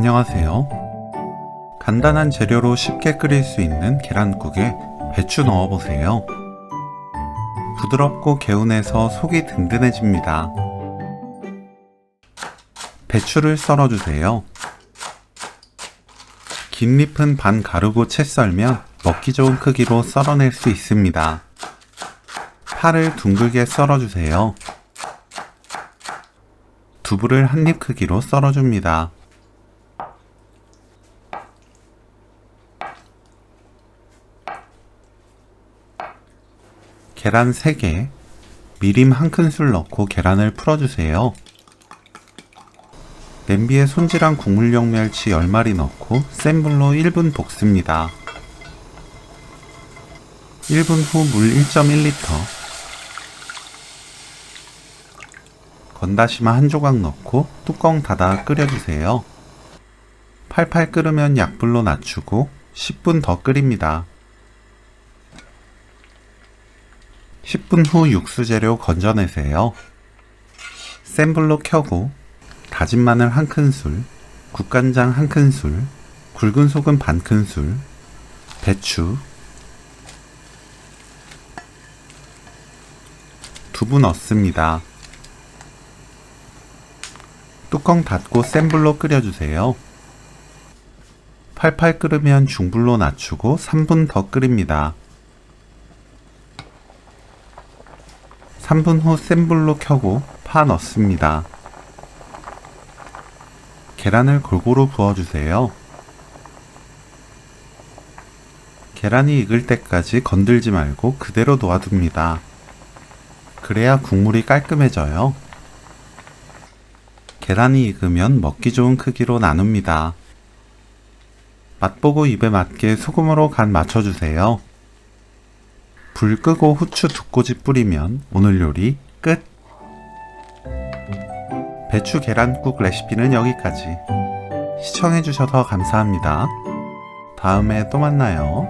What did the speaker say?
안녕하세요. 간단한 재료로 쉽게 끓일 수 있는 계란국에 배추 넣어보세요. 부드럽고 개운해서 속이 든든해집니다. 배추를 썰어주세요. 긴 잎은 반 가르고 채 썰면 먹기 좋은 크기로 썰어낼 수 있습니다. 파를 둥글게 썰어주세요. 두부를 한 입 크기로 썰어줍니다. 계란 3개, 미림 1큰술 넣고 계란을 풀어주세요. 냄비에 손질한 국물용 멸치 10마리 넣고 센 불로 1분 볶습니다. 1분 후 물 1.1리터, 건다시마 한 조각 넣고 뚜껑 닫아 끓여주세요. 팔팔 끓으면 약불로 낮추고 10분 더 끓입니다. 10분 후 육수 재료 건져내세요. 센 불로 켜고 다진 마늘 1큰술, 국간장 1큰술, 굵은 소금 반큰술, 배추, 두부 넣습니다. 뚜껑 닫고 센 불로 끓여주세요. 팔팔 끓으면 중불로 낮추고 3분 더 끓입니다. 3분 후 센 불로 켜고 파 넣습니다. 계란을 골고루 부어주세요. 계란이 익을 때까지 건들지 말고 그대로 놓아둡니다. 그래야 국물이 깔끔해져요. 계란이 익으면 먹기 좋은 크기로 나눕니다. 맛보고 입에 맞게 소금으로 간 맞춰주세요. 불 끄고 후추 2꼬집 뿌리면 오늘 요리 끝! 배추 계란국 레시피는 여기까지. 시청해주셔서 감사합니다. 다음에 또 만나요.